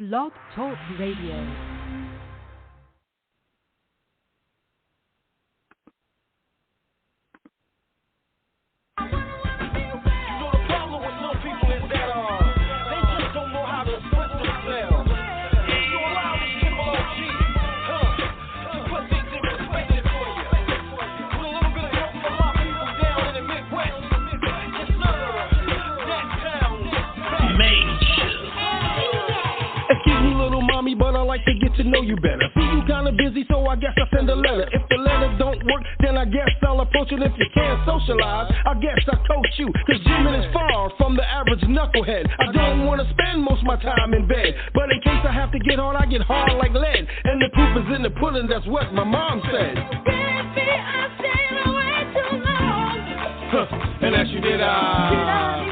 Blog Talk Radio. But I like to get to know you better. See, you kinda busy, so I guess I'll send a letter. If the letter don't work, then I guess I'll approach it. If you can't socialize, I guess I'll coach you. Cause Jimin is far from the average knucklehead. I don't wanna spend most of my time in bed, but in case I have to get hard, I get hard like lead. And the proof is in the pudding, that's what my mom said. Baby, I stayed away too long. And as you did, Did I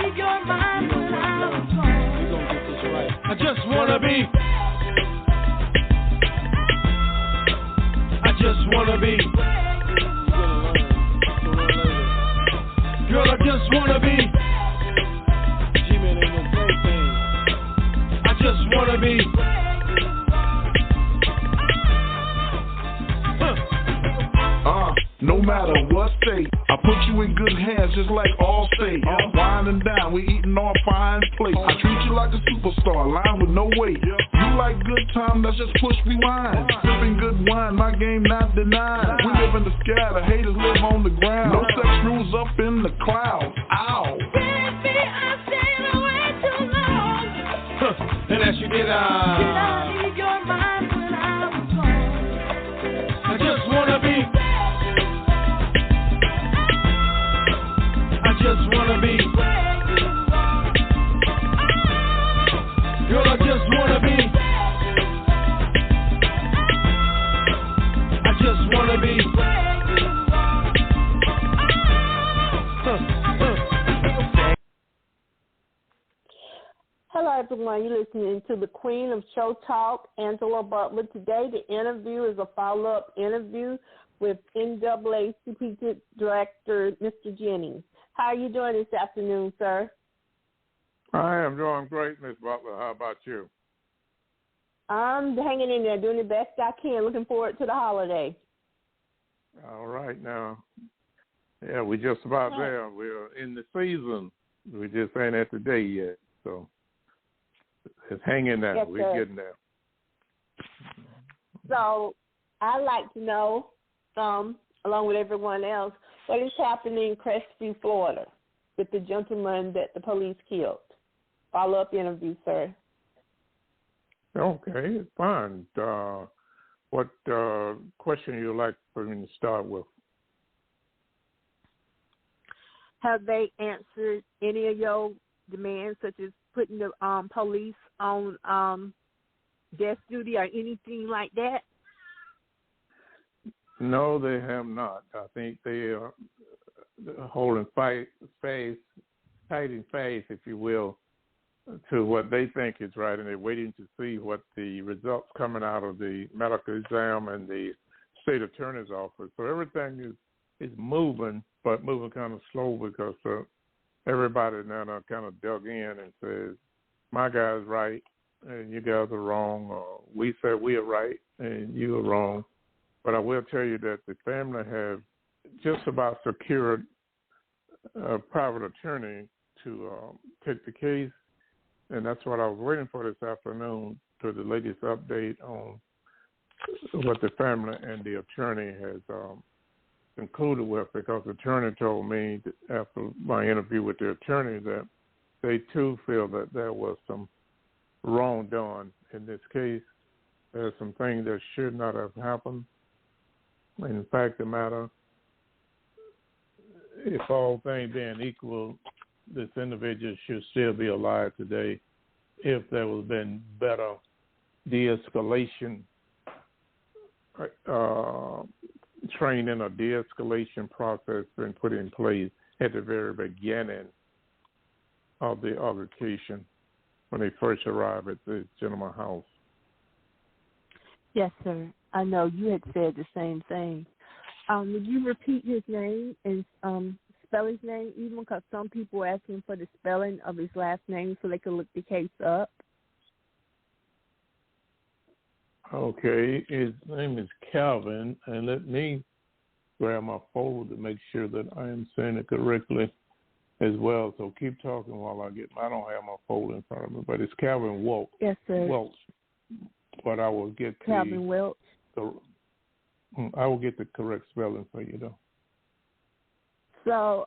leave your mind when I was gone? We gon' get this right. I just wanna be. I just wanna be. Girl, I just wanna be. G-Man ain't no plaything. I just wanna be. No matter what state, I put you in good hands just like Allstate. Wine and dine, we eating on fine plates. I treat you like a superstar, line with no weight. You like good time, let's just push rewind. Sipping good wine, my game not denied. We live in the sky, the haters live on the ground. No sex rules up in the clouds. Ow. Baby, I stayed away too long. And as you did, Did I leave your mind when I was gone? I just wanna be. I just wanna be. Girl, I just wanna be. I just wanna be. Hello, everyone. You're listening to the Queen of Show Talk, Angela Butler. Today, the interview is a follow-up interview with NAACP Director, Mr. Jennings. How are you doing this afternoon, sir? I am doing great, Miss Butler. How about you? I'm hanging in there, doing the best I can. Looking forward to the holiday. All right, now. Yeah, we're just about there. We're in the season. We just ain't at the day yet, so it's hanging there. Yes, we're getting there. So I'd like to know, along with everyone else, what is happening in Crestview, Florida, with the gentleman that the police killed? Follow-up interview, sir. Okay, it's fine. What question you like for me to start with? Have they answered any of your demands, such as putting the police on desk duty or anything like that? No, they have not. I think they are holding tight and fast, if you will, to what they think is right, and they're waiting to see what the results coming out of the medical exam and the state attorney's office. So everything is moving, but moving kind of slow because everybody now kind of dug in and says, my guy's right and you guys are wrong, or we said we are right and you are wrong. But I will tell you that the family have just about secured a private attorney to take the case, and that's what I was waiting for this afternoon, to the latest update on what the family and the attorney has concluded with, because the attorney told me after my interview with the attorney that they too feel that there was some wrong done in this case. There's some things that should not have happened. In fact, the matter, if all things being equal, this individual should still be alive today if there was been better de-escalation training or de-escalation process been put in place at the very beginning of the altercation when they first arrived at the gentleman's house. Yes, sir. I know you had said the same thing. Would you repeat his name and spell his name, even because some people are asking for the spelling of his last name so they can look the case up? Okay, his name is Calvin, and let me grab my folder to make sure that I am saying it correctly as well. So keep talking while I don't have my folder in front of me, but it's Calvin Wilks. Yes, sir. Wilks. But I will get Calvin Wilks. I will get the correct spelling for you, though. So,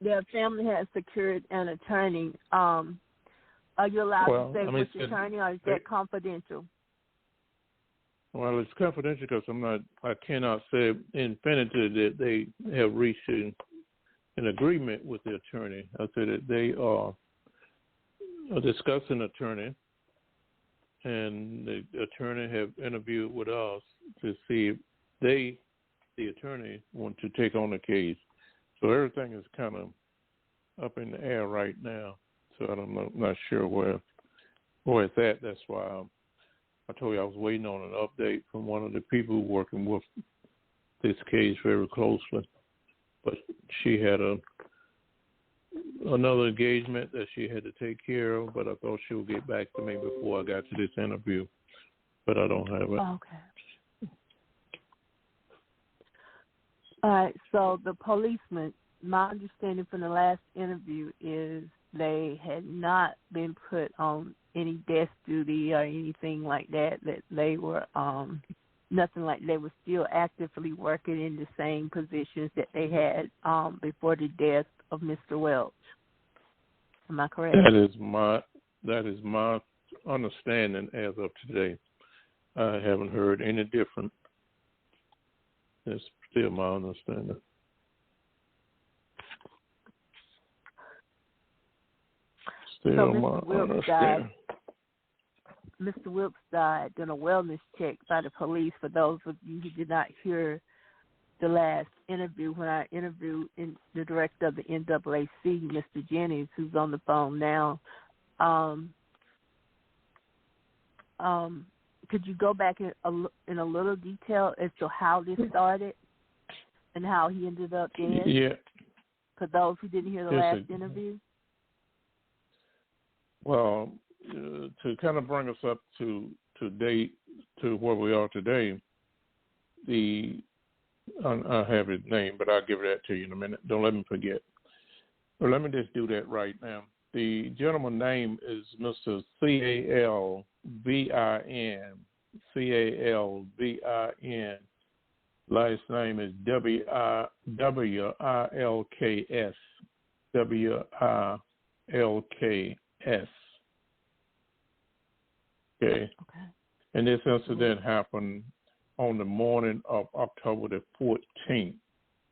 their family has secured an attorney. Are you allowed to say which attorney, or is that confidential? Well, it's confidential because I cannot say infinitive that they have reached an agreement with the attorney. I said that they are discussing attorney, and the attorney have interviewed with us to see if the attorney, want to take on the case. So everything is kind of up in the air right now. So I'm not sure where it's at. That's why I told you I was waiting on an update from one of the people working with this case very closely. But she had another engagement that she had to take care of, but I thought she would get back to me before I got to this interview. But I don't have it. Okay. All right, so the policeman, my understanding from the last interview is they had not been put on any desk duty or anything like that they were, nothing like they were still actively working in the same positions that they had before the death of Mr. Welch. Am I correct? That is my understanding as of today. I haven't heard any different. That's still my understanding. Still so my understanding. Mr. Wilks died in a wellness check by the police. For those of you who did not hear the last interview, when I interviewed the director of the NAACP, Mr. Jennings, who's on the phone now, could you go back in a little detail as to how this started and how he ended up dead? Yeah. For those who didn't hear the last interview? Well, to kind of bring us up to date, to where we are today, I have his name, but I'll give that to you in a minute. Don't let me forget. Well, let me just do that right now. The gentleman's name is Mr. Calvin. Calvin. Last name is Wilks. Wilks. Okay. And this incident happened on the morning of October the 14th,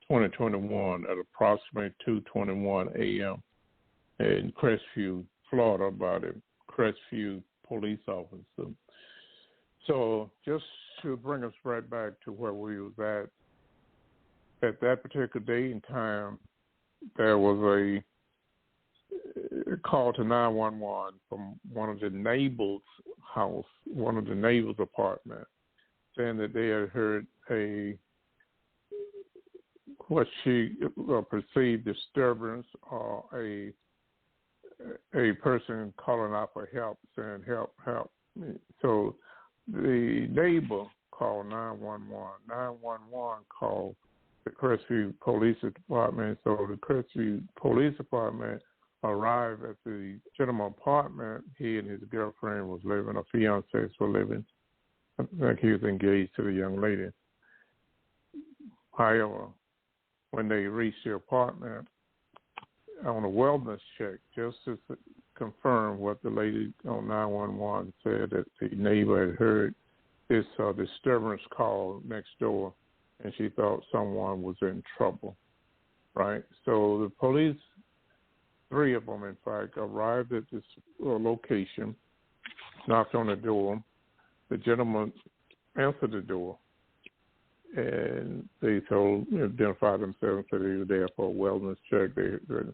2021, at approximately 2:21 a.m. in Crestview, Florida, by the Crestview police officer. So just to bring us right back to where we was at that particular day and time, there was a call to 911 from one of the neighbors' house, one of the neighbors' apartment, saying that they had heard what she perceived disturbance or a person calling out for help, saying help. So the neighbor called 911. 911 called the Crestview Police Department. So the Crestview Police Department arrived at the gentleman's apartment. He and his girlfriend was living, or fiancés were living. I think he was engaged to the young lady. However, when they reached the apartment on a wellness check, just to confirm what the lady on 911 said, that the neighbor had heard this disturbance call next door, and she thought someone was in trouble, right? So the police, 3 of them, in fact, arrived at this location, knocked on the door. The gentleman answered the door, and they identified themselves and said they were there for a wellness check.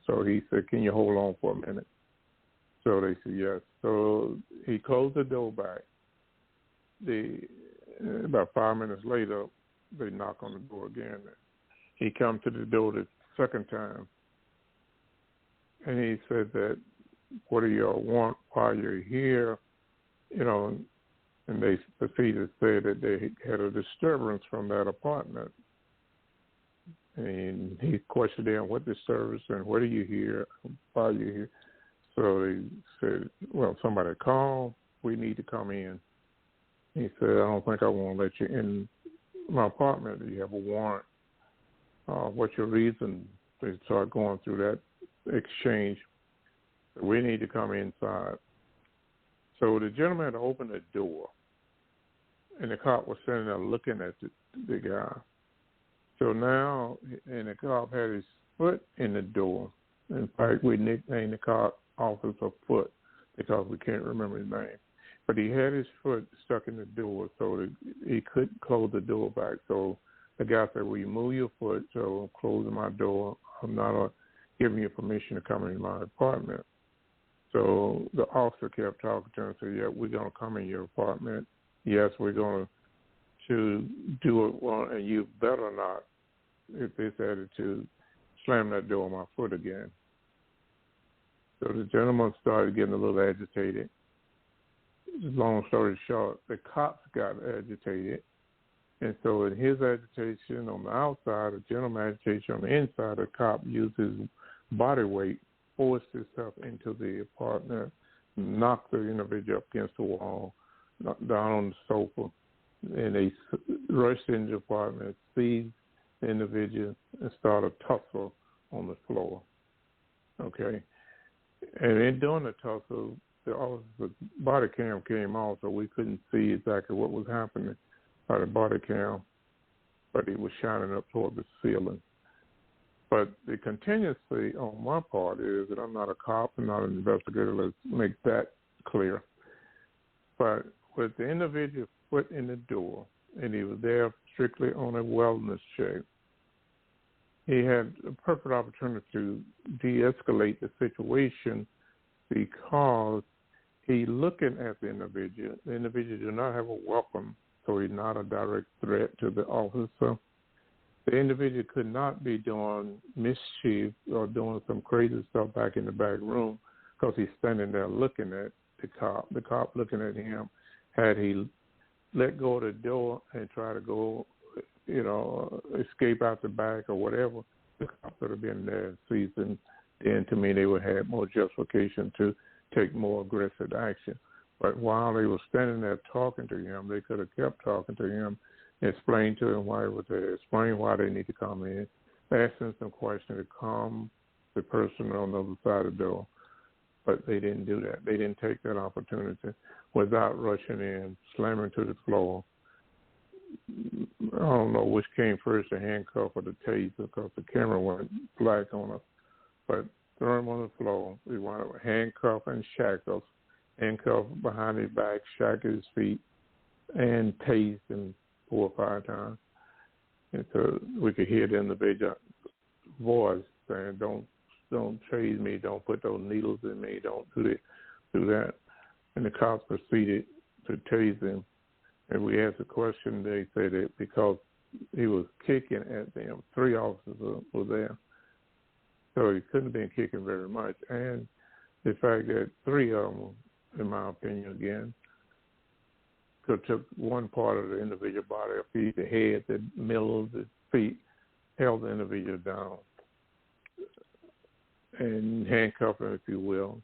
So he said, "Can you hold on for a minute?" So they said yes. So he closed the door back. About 5 minutes later, they knock on the door again. He come to the door the second time, and he said that, "What do y'all want? Why you're here?" And and they proceeded to say that they had a disturbance from that apartment. And he questioned them, what disturbance, and what do you hear? Why are you here? So they said, well, somebody called. We need to come in. He said, I don't think I want to let you in my apartment. Do you have a warrant? What's your reason? They start going through that exchange. We need to come inside. So the gentleman had opened the door, and the cop was standing there looking at the guy. So now, and the cop had his foot in the door. In fact, we nicknamed the cop Officer Foot because we can't remember his name. But he had his foot stuck in the door, so that he couldn't close the door back. So the guy said, will you move your foot? So I'm closing my door. I'm not giving you permission to come in my apartment. So the officer kept talking to him and said, yeah, we're going to come in your apartment. Yes, we're going to do it, well, and you better not, if this attitude, slam that door on my foot again. So the gentleman started getting a little agitated. Long story short, the cops got agitated. And so in his agitation on the outside, the gentleman agitation on the inside, the cop used his body weight, forced himself into the apartment, knocked the individual up against the wall, knocked down on the sofa, and they rushed into the apartment, seized the individual, and started a tussle on the floor. Okay? And in doing the tussle, the body cam came off, so we couldn't see exactly what was happening by the body cam, but it was shining up toward the ceiling. But the contingency on my part is that I'm not a cop and not an investigator. Let's make that clear. But with the individual foot in the door, and he was there strictly on a wellness check, he had a perfect opportunity to de-escalate the situation because he looking at the individual. The individual did not have a weapon, so he's not a direct threat to the officer. The individual could not be doing mischief or doing some crazy stuff back in the back room because he's standing there looking at the cop. The cop looking at him. Had he let go of the door and try to go, escape out the back or whatever, the cop would have been there and seized him. Then to me, they would have more justification to take more aggressive action. But while they were standing there talking to him, they could have kept talking to him, explain to him why he was there, explain why they need to come in, asking some questions to calm the person on the other side of the door. But they didn't do that. They didn't take that opportunity without rushing in, slamming to the floor. I don't know which came first, the handcuff or the taser, because the camera went black on us. But threw him on the floor. We wanted to handcuff and shackles, handcuff behind his back, shackle his feet, and tased him 4 or 5 times. And so we could hear the individual voice saying, don't chase me, don't put those needles in me, don't do that. And the cops proceeded to tase him. And we asked a question, they said that because he was kicking at them, 3 officers were there. So he couldn't have been kicking very much. And the fact that 3 of them, in my opinion, again, could have took one part of the individual body, the head, the middle, the feet, held the individual down and handcuffed him, if you will.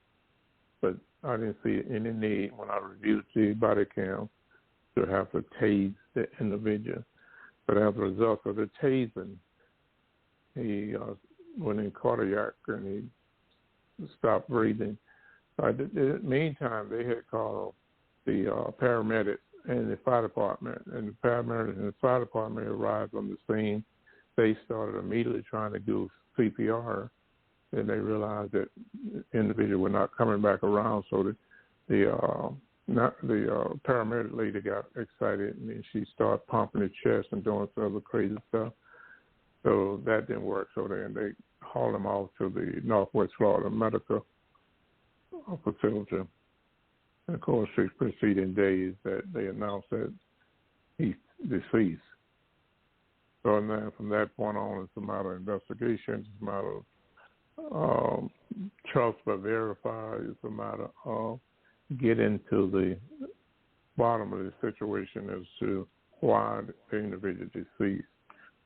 But I didn't see any need when I reviewed the body cam to have to tase the individual. But as a result of the tasing, he went in cardiac and he stopped breathing. In the meantime, they had called the paramedics and the fire department, and the paramedics and the fire department arrived on the scene. They started immediately trying to do CPR, and they realized that the individual was not coming back around, so the paramedic lady got excited, and she started pumping his chest and doing some other crazy stuff. So that didn't work. So then they hauled him off to the Northwest Florida Medical Facility. And, of course, the preceding days that they announced that he's deceased. So now from that point on, it's a matter of investigation. It's a matter of trust but verify. It's a matter of getting to the bottom of the situation as to why the individual deceased.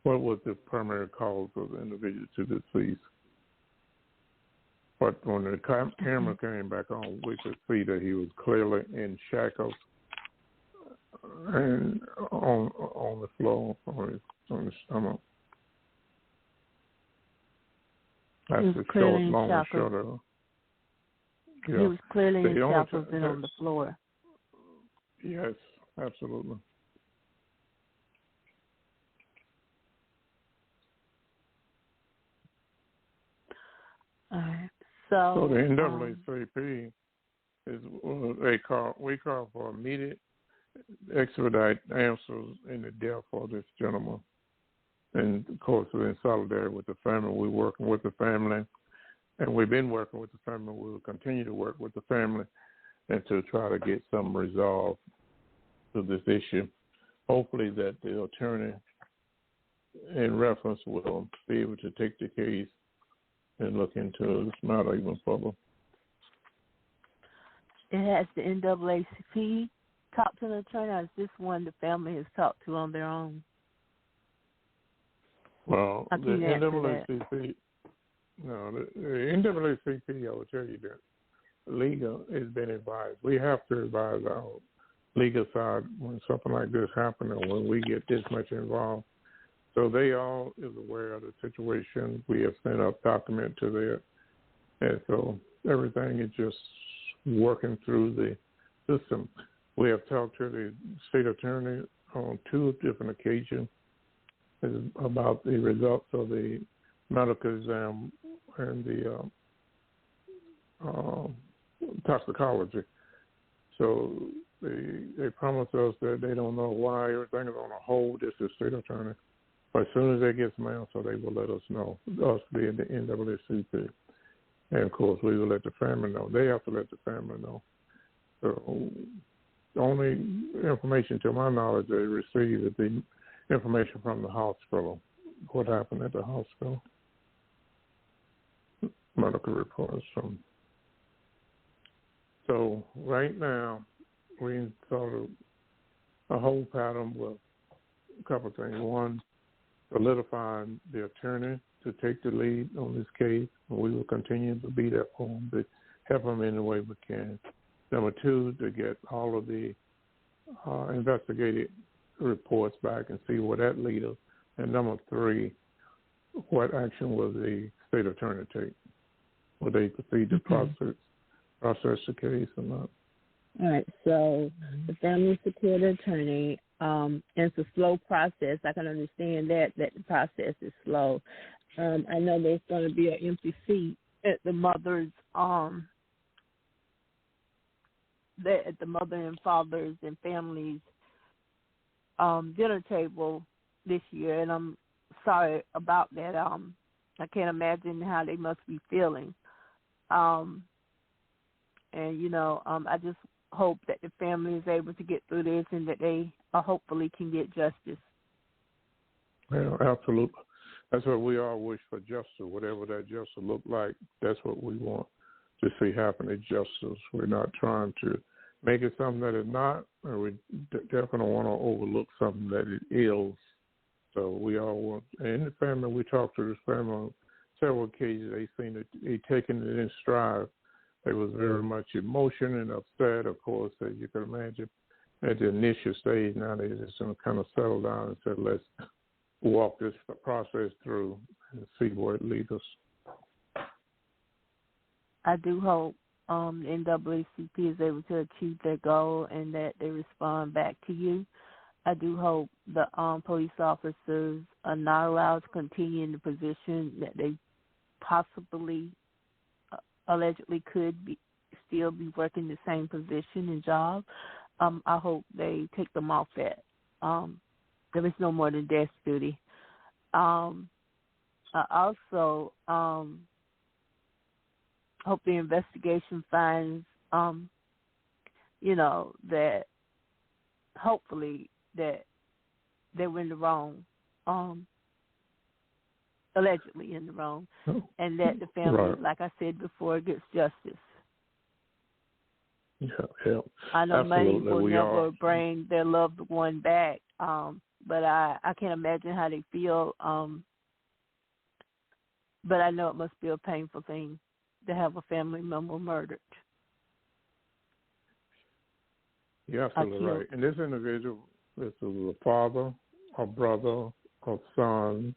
What was the primary cause of the individual to decease? But when the camera came back on, we could see that he was clearly in shackles and on the floor, on his stomach. That's the short, long and short of it. Yeah. He was clearly in shackles and on the floor. Yes, absolutely. All right. So the NAACP is we call for immediate expedite answers in the death of this gentleman. And of course, we're in solidarity with the family. We're working with the family, and we've been working with the family. We will continue to work with the family and to try to get some resolve to this issue. Hopefully that the attorney in reference will be able to take the case and look into this matter even further. It has the NAACP talked to the attorney, or is this one the family has talked to on their own? Well, the NAACP, the NAACP, I will tell you that legal has been advised. We have to advise our legal side when something like this happens or when we get this much involved. So they all is aware of the situation. We have sent a document to them. And so everything is just working through the system. We have talked to the state attorney on 2 different occasions about the results of the medical exam and the toxicology. So they promised us that they don't know why everything is on a hold. This is state attorney. But as soon as they get some answer, they will let us know, us being the NAACP. And, of course, we will let the family know. They have to let the family know. So the only information, to my knowledge, they received is the information from the hospital, what happened at the hospital, medical reports. So right now, we sort of a whole pattern with a couple of things. One, solidifying the attorney to take the lead on this case. We will continue to be there for him, to help him in the way we can. Number 2, to get all of the investigative reports back and see where that leads us. And number 3, what action will the state attorney take? Will they proceed to process the case or not? All right, so the family secured attorney, it's a slow process. I can understand that the process is slow. I know there's going to be an empty seat at the mother's, at the mother and father's and family's dinner table this year, and I'm sorry about that. I can't imagine how they must be feeling. And, I just hope that the family is able to get through this and that they hopefully can get justice. Yeah, absolutely. That's what we all wish for, justice. Whatever that justice look like, that's what we want to see happen at justice. We're not trying to make it something that is not, and we definitely don't want to overlook something that it is. So we all want, and in the family, we talked to this family on several occasions. They seem to be taking it in stride. They was very much emotion and upset, of course, as you can imagine. At the initial stage, now they just kind of settle down and said, let's walk this process through and see where it leads us. I do hope the NAACP is able to achieve their goal and that they respond back to you. I do hope the police officers are not allowed to continue in the position that they possibly, allegedly could still be working the same position and job. I hope they take them off that. There is no more than death duty. I also hope the investigation finds, that hopefully that they were in the wrong, allegedly in the wrong, and that the family, like I said before, gets justice. Yeah. I know Absolutely. many will never bring their loved one back, but I can't imagine how they feel. But I know it must be a painful thing to have a family member murdered. You're absolutely right. And this individual, this is a father, a brother, a son.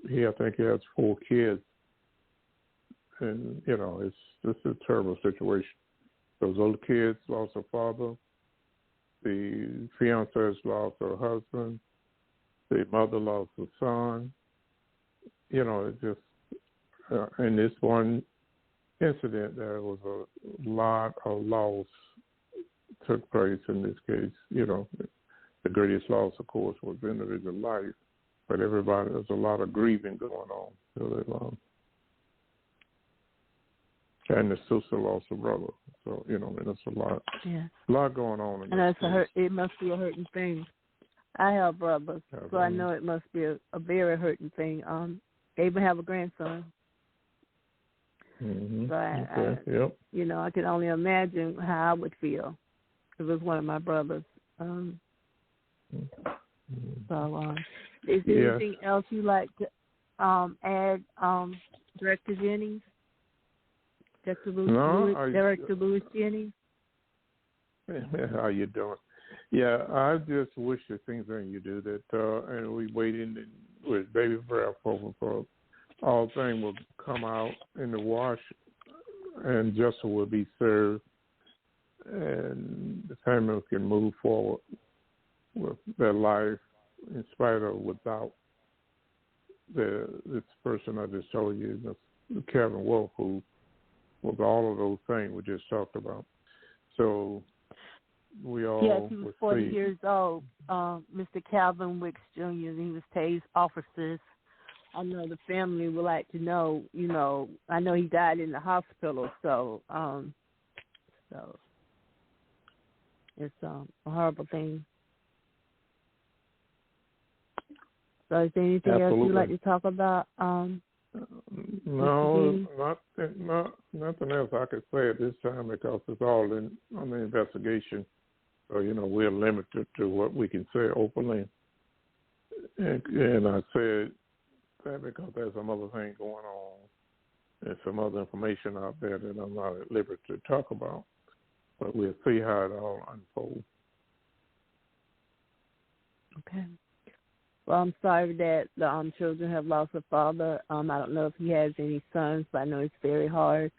I think he has 4 kids. And, this is a terrible situation. Those older kids lost their father. The fiancée lost her husband. The mother lost her son. It just, in this one incident, there was a lot of loss took place in this case. The greatest loss, of course, was individual life, but there's a lot of grieving going on. And the sister lost a brother, so there's a lot going on. It must be a hurting thing. I have brothers, so I know it must be a very hurting thing. They even have a grandson. Mm-hmm. So I can only imagine how I would feel if it was one of my brothers. So, is there anything else you'd like to add, Director Jennings? Director Lewis Jennings? How you doing? Yeah, I just wish the things that you do that, and we waiting with baby breath for all things will come out in the wash, and justice will be served, and the family can move forward with their life in spite of without this person I just told you, Kevin Wolf, who was all of those things we just talked about. So we all he was 40 years old, Mr. Calvin Wilks Jr., and he was tased officers. I know the family would like to know, I know he died in the hospital, so it's a horrible thing. So is there anything else you'd like to talk about? No, nothing else I could say at this time because it's all on the investigation. So, we're limited to what we can say openly. And I said that because there's some other thing going on and some other information out there that I'm not at liberty to talk about. But we'll see how it all unfolds. Okay. Well, I'm sorry that the children have lost a father. I don't know if he has any sons, but I know it's very hard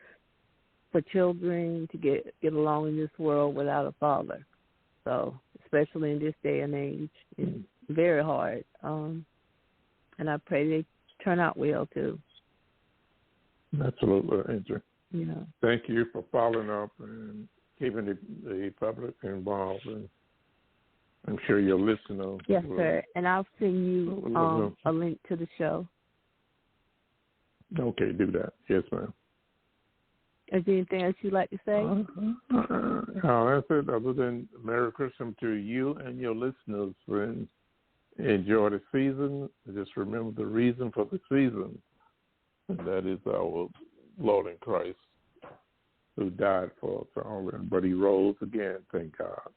for children to get along in this world without a father. So, especially in this day and age, it's very hard. And I pray they turn out well, too. Absolutely, Andrew. Thank you for following up and keeping the public involved. And I'm sure your listeners. Yes, sir. And I'll send you a link to the show. Okay, do that. Yes, ma'am. Is there anything else you'd like to say? No, that's it. Other than Merry Christmas to you and your listeners, friends. Enjoy the season. Just remember the reason for the season. And that is our Lord in Christ, who died for us all. But he rose again, thank God.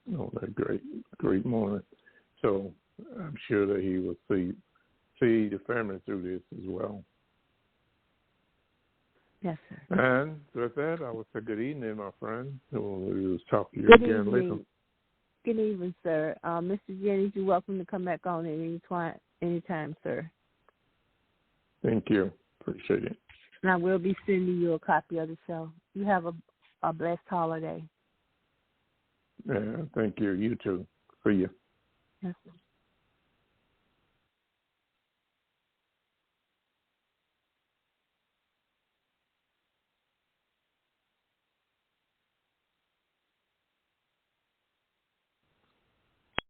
That great morning. So I'm sure that he will see the family through this as well. Yes, sir. And with that, I will say good evening, my friend. We will talk to you good again evening. later. Good evening, sir. Mr. Jennings, you're welcome to come back on at any time, sir. Thank you. Appreciate it. And I will be sending you a copy of the show. You have a blessed holiday. Yeah, thank you. You too. See you. Yes, sir.